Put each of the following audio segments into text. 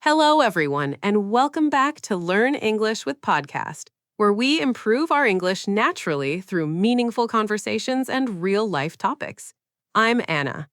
Hello, everyone, and welcome back to Learn English with Podcast, where we improve our English naturally through meaningful conversations and real-life topics. I'm Anna.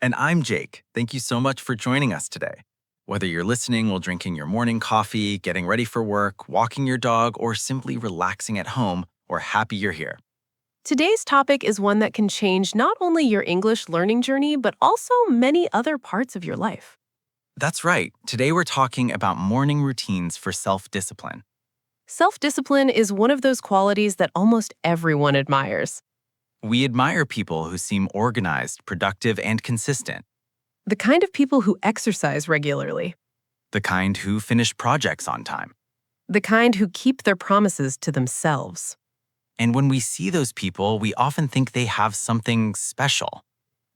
And I'm Jake. Thank you so much for joining us today. Whether you're listening while drinking your morning coffee, getting ready for work, walking your dog, or simply relaxing at home, we're happy you're here. Today's topic is one that can change not only your English learning journey, but also many other parts of your life. That's right. Today we're talking about morning routines for self-discipline. Self-discipline is one of those qualities that almost everyone admires. We admire people who seem organized, productive, and consistent. The kind of people who exercise regularly. The kind who finish projects on time. The kind who keep their promises to themselves. And when we see those people, we often think they have something special.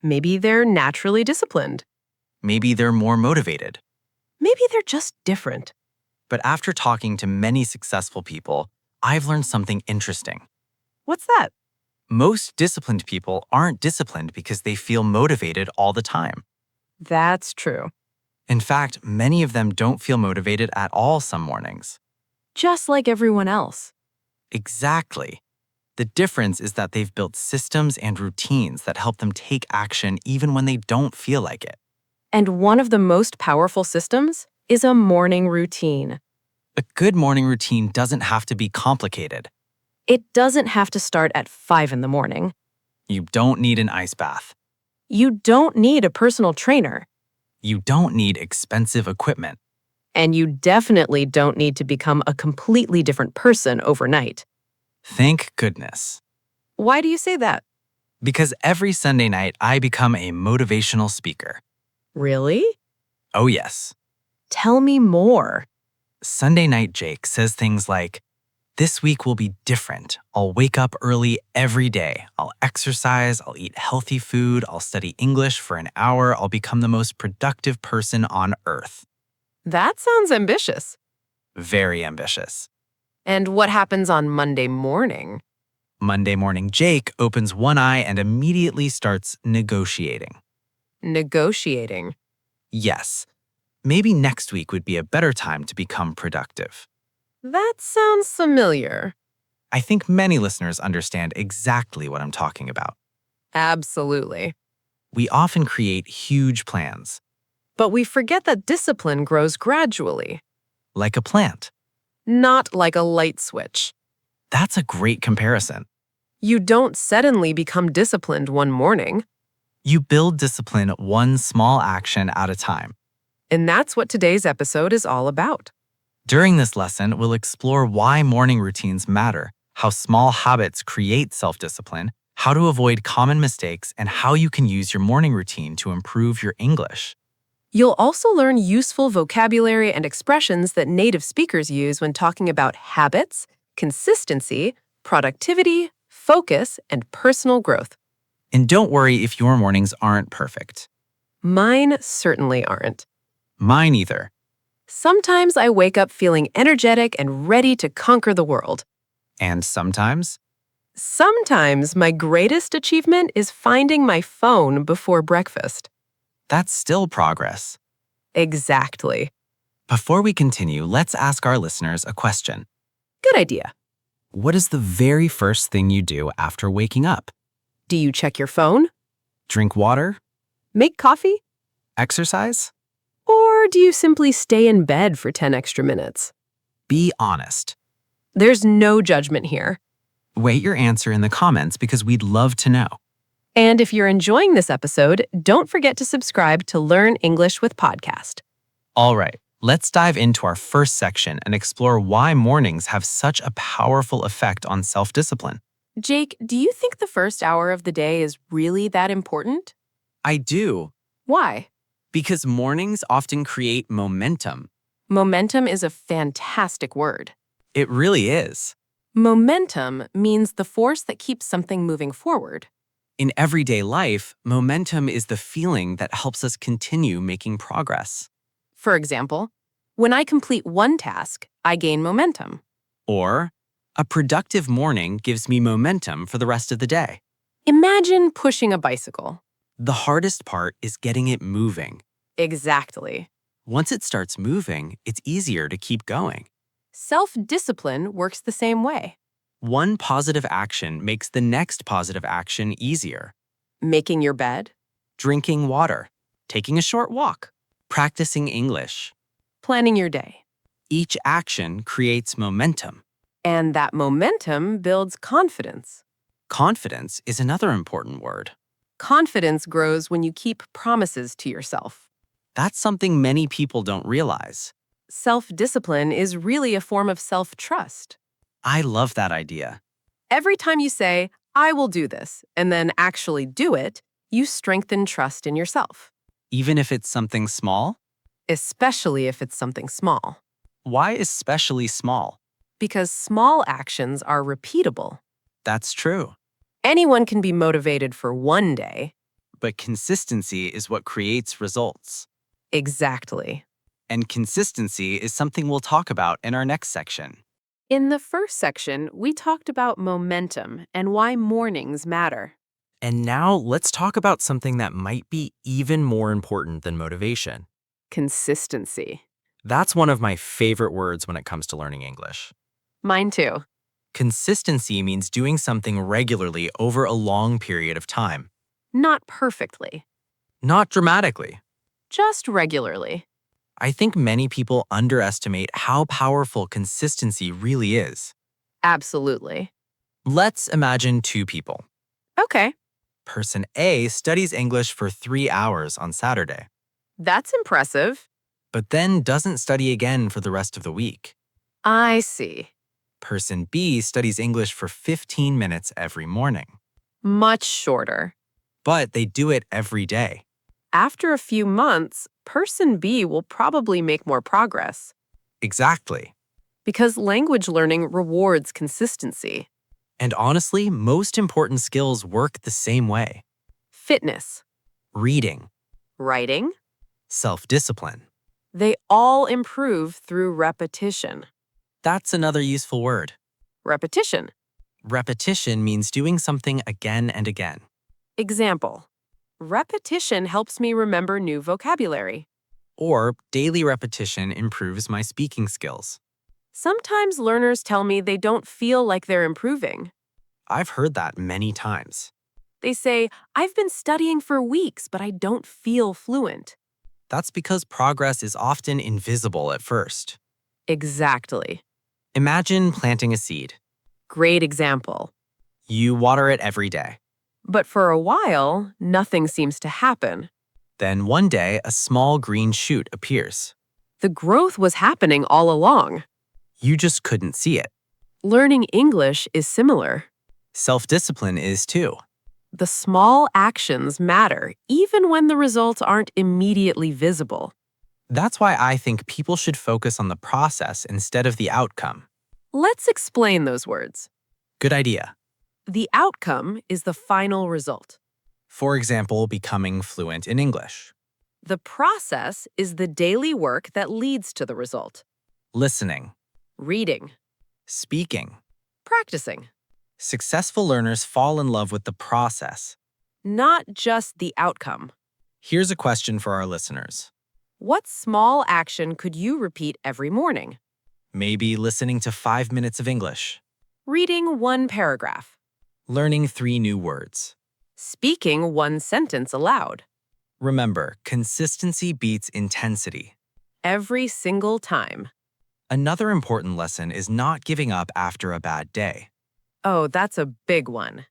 Maybe they're naturally disciplined. Maybe they're more motivated. Maybe they're just different. But after talking to many successful people, I've learned something interesting. What's that? Most disciplined people aren't disciplined because they feel motivated all the time. That's true. In fact, many of them don't feel motivated at all some mornings. Just like everyone else. Exactly. The difference is that they've built systems and routines that help them take action even when they don't feel like it. And one of the most powerful systems is a morning routine. A good morning routine doesn't have to be complicated. It doesn't have to start at 5 in the morning. You don't need an ice bath. You don't need a personal trainer. You don't need expensive equipment. And you definitely don't need to become a completely different person overnight. Thank goodness. Why do you say that? Because every Sunday night, I become a motivational speaker. Really? Oh, yes. Tell me more. Sunday Night Jake says things like, "This week will be different. I'll wake up early every day. I'll exercise, I'll eat healthy food, I'll study English for an hour, I'll become the most productive person on earth." That sounds ambitious. Very ambitious. And what happens on Monday morning? Monday morning Jake opens one eye and immediately starts negotiating. Negotiating. Yes, maybe next week would be a better time to become productive. That sounds familiar. I think many listeners understand exactly what I'm talking about. Absolutely. We often create huge plans, But we forget that discipline grows gradually, like a plant. not like a light switch. That's a great comparison. You don't suddenly become disciplined one morning, You build discipline one small action at a time. and that's what today's episode is all about. During this lesson, we'll explore why morning routines matter, how small habits create self-discipline, how to avoid common mistakes, and how you can use your morning routine to improve your English. You'll also learn useful vocabulary and expressions that native speakers use when talking about habits, consistency, productivity, focus, and personal growth. And don't worry if your mornings aren't perfect. Mine certainly aren't. Mine either. Sometimes I wake up feeling energetic and ready to conquer the world. And sometimes, Sometimes my greatest achievement is finding my phone before breakfast. that's still progress. Exactly. Before we continue, let's ask our listeners a question. Good idea. What is the very first thing you do after waking up? Do you check your phone? Drink water? Make coffee? Exercise? Or do you simply stay in bed for 10 extra minutes? Be honest. There's no judgment here. Wait your answer in the comments because we'd love to know. And if you're enjoying this episode, don't forget to subscribe to Learn English with Podcast. All right, let's dive into our first section and explore why mornings have such a powerful effect on self-discipline. Jake, do you think the first hour of the day is really that important? I do, Why? because mornings often create momentum. Momentum is a fantastic word. It really is. Momentum means the force that keeps something moving forward. In everyday life, momentum is the feeling that helps us continue making progress. For example, when I complete one task, I gain momentum. Or, a productive morning gives me momentum for the rest of the day. Imagine pushing a bicycle. The hardest part is getting it moving. Exactly. Once it starts moving, it's easier to keep going. Self-discipline works the same way. One positive action makes the next positive action easier. Making your bed, Drinking water, taking a short walk, practicing English. planning your day. Each action creates momentum. And that momentum builds confidence. Confidence is another important word. Confidence grows when you keep promises to yourself. That's something many people don't realize. Self-discipline is really a form of self-trust. I love that idea. Every time you say, I will do this, and then actually do it, you strengthen trust in yourself, Even if it's something small? especially if it's something small. Why especially small? Because small actions are repeatable. That's true. Anyone can be motivated for one day. But consistency is what creates results. Exactly. And consistency is something we'll talk about in our next section. In the first section, we talked about momentum and why mornings matter. And now let's talk about something that might be even more important than motivation. Consistency. That's one of my favorite words when it comes to learning English. Mine too. Consistency means doing something regularly over a long period of time. Not perfectly, Not dramatically. just regularly. I think many people underestimate how powerful consistency really is. Absolutely. Let's imagine two people. Okay, Person A studies English for 3 hours on Saturday, that's impressive. but then doesn't study again for the rest of the week. I see. Person B studies English for 15 minutes every morning, Much shorter. but they do it every day. After a few months, person B will probably make more progress Exactly. because language learning rewards consistency. And honestly, most important skills work the same way. Fitness, Reading, writing, self-discipline. they all improve through repetition. That's another useful word. Repetition. Repetition means doing something again and again. Example. Repetition helps me remember new vocabulary. Or daily repetition improves my speaking skills. Sometimes learners tell me they don't feel like they're improving. I've heard that many times. They say, I've been studying for weeks, but I don't feel fluent. That's because progress is often invisible at first. Exactly. Imagine planting a seed. Great example. You water it every day. But for a while, nothing seems to happen. Then one day, a small green shoot appears. The growth was happening all along. You just couldn't see it. Learning English is similar. Self-discipline is too. The small actions matter, even when the results aren't immediately visible. That's why I think people should focus on the process instead of the outcome. Let's explain those words. Good idea. The outcome is the final result. For example, becoming fluent in English. The process is the daily work that leads to the result. Listening, Reading, speaking. practicing, Successful learners fall in love with the process. not just the outcome. Here's a question for our listeners. What small action could you repeat every morning? Maybe listening to 5 minutes of English, Reading one paragraph. learning 3 new words. Speaking one sentence aloud. Remember, consistency beats intensity. Every single time. Another important lesson is not giving up after a bad day. Oh, that's a big one.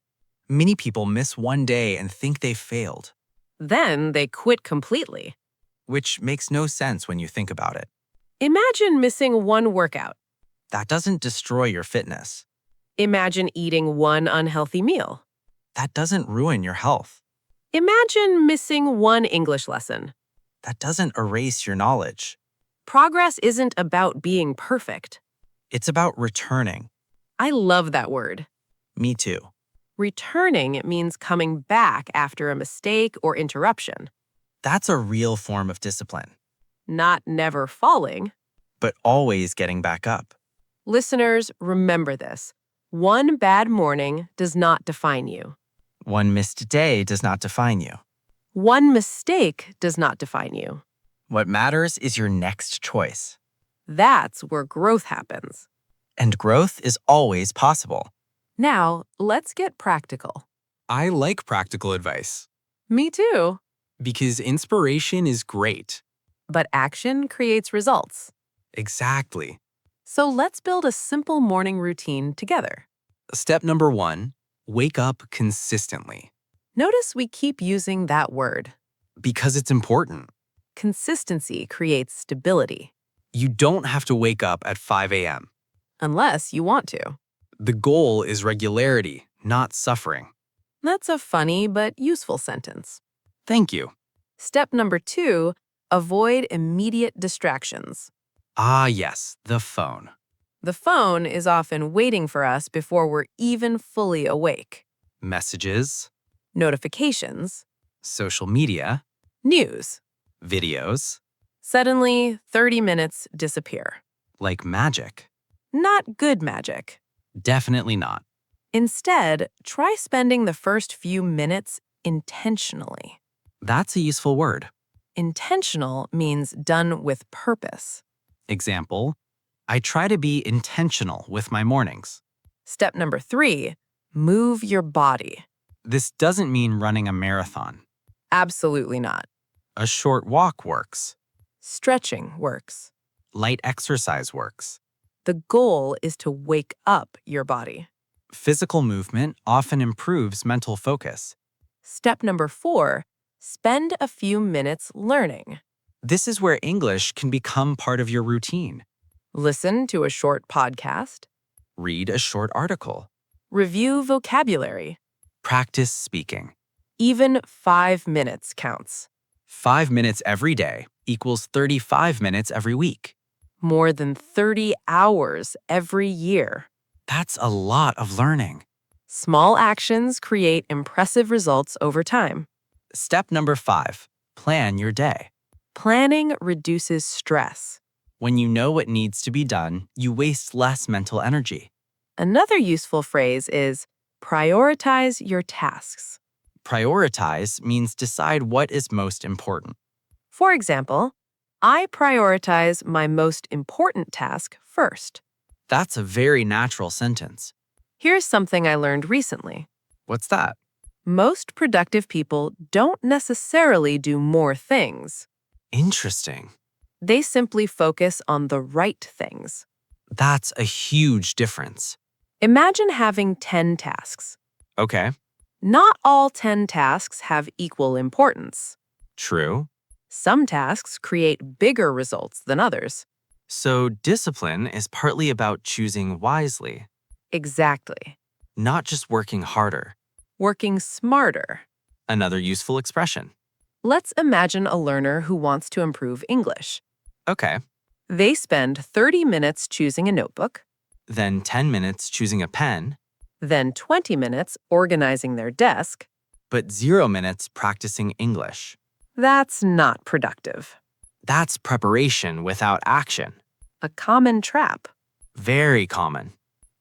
Many people miss one day and think they failed, Then they quit completely. which makes no sense when you think about it. Imagine missing one workout. That doesn't destroy your fitness. Imagine eating one unhealthy meal. That doesn't ruin your health. Imagine missing one English lesson. That doesn't erase your knowledge. Progress isn't about being perfect. It's about returning. I love that word. Me too. Returning means coming back after a mistake or interruption, That's a real form of discipline, not never falling. but always getting back up. Listeners, remember this. One bad morning does not define you. One missed day does not define you. One mistake does not define you. What matters is your next choice. That's where growth happens. And growth is always possible. Now, let's get practical. I like practical advice Me too. because inspiration is great. But action creates results. Exactly. So let's build a simple morning routine together. Step number 1, wake up consistently Notice we keep using that word. because it's important. Consistency creates stability, You don't have to wake up at 5 a.m. unless you want to. The goal is regularity, not suffering. That's a funny but useful sentence. Thank you. Step number 2, avoid immediate distractions. Ah, yes, the phone. The phone is often waiting for us before we're even fully awake. Messages, Notifications, social media, news. videos, Suddenly, 30 minutes disappear. like magic. Not good magic. Definitely not. Instead, try spending the first few minutes intentionally. That's a useful word. Intentional means done with purpose. Example, I try to be intentional with my mornings. Step number 3, move your body. This doesn't mean running a marathon. Absolutely not. A short walk works. Stretching works. Light exercise works. The goal is to wake up your body. Physical movement often improves mental focus. Step number 4, spend a few minutes learning. This is where English can become part of your routine. Listen to a short podcast. Read a short article. Review vocabulary. Practice speaking. Even 5 minutes counts. 5 minutes every day equals 35 minutes every week. More than 30 hours every year. That's a lot of learning. Small actions create impressive results over time. Step number 5, plan your day. Planning reduces stress. When you know what needs to be done, you waste less mental energy. Another useful phrase is prioritize your tasks. Prioritize means decide what is most important. For example, I prioritize my most important task first. That's a very natural sentence. Here's something I learned recently. What's that? Most productive people don't necessarily do more things. Interesting. They simply focus on the right things. That's a huge difference. Imagine having 10 tasks. Okay, Not all 10 tasks have equal importance. true. Some tasks create bigger results than others. So discipline is partly about choosing wisely, Exactly. not just working harder. Working smarter. Another useful expression. Let's imagine a learner who wants to improve English. Okay, They spend 30 minutes choosing a notebook, then 10 minutes choosing a pen, then 20 minutes organizing their desk. but 0 minutes practicing English. That's not productive. That's preparation without action. A common trap. Very common.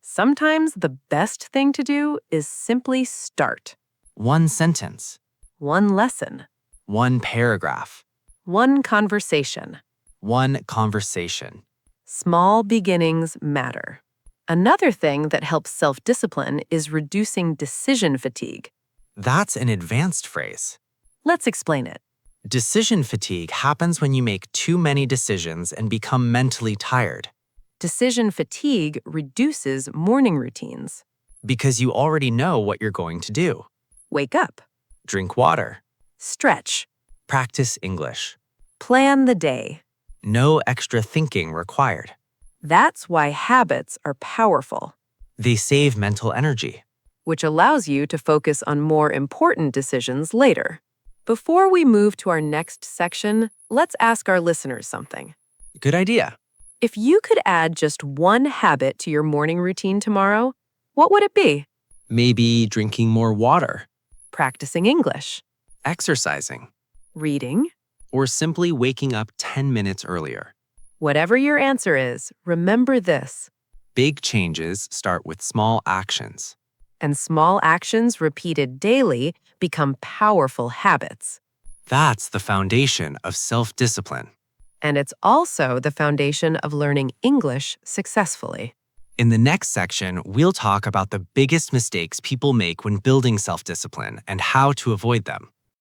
Sometimes the best thing to do is simply start. One sentence, One lesson, one paragraph, one conversation. one conversation. Small beginnings matter. Another thing that helps self-discipline is reducing decision fatigue. That's an advanced phrase. Let's explain it. Decision fatigue happens when you make too many decisions and become mentally tired Decision fatigue reduces morning routines. because you already know what you're going to do. Wake up, Drink water, stretch, practice English. plan the day. No extra thinking required. That's why habits are powerful, They save mental energy. which allows you to focus on more important decisions later. Before we move to our next section, let's ask our listeners something. Good idea. If you could add just one habit to your morning routine tomorrow, what would it be? Maybe drinking more water, Practicing English, exercising, reading. or simply waking up 10 minutes earlier. Whatever your answer is, remember this. Big changes start with small actions. And small actions repeated daily become powerful habits. That's the foundation of self-discipline. And it's also the foundation of learning English successfully. In the next section, we'll talk about the biggest mistakes people make when building self-discipline and how to avoid them.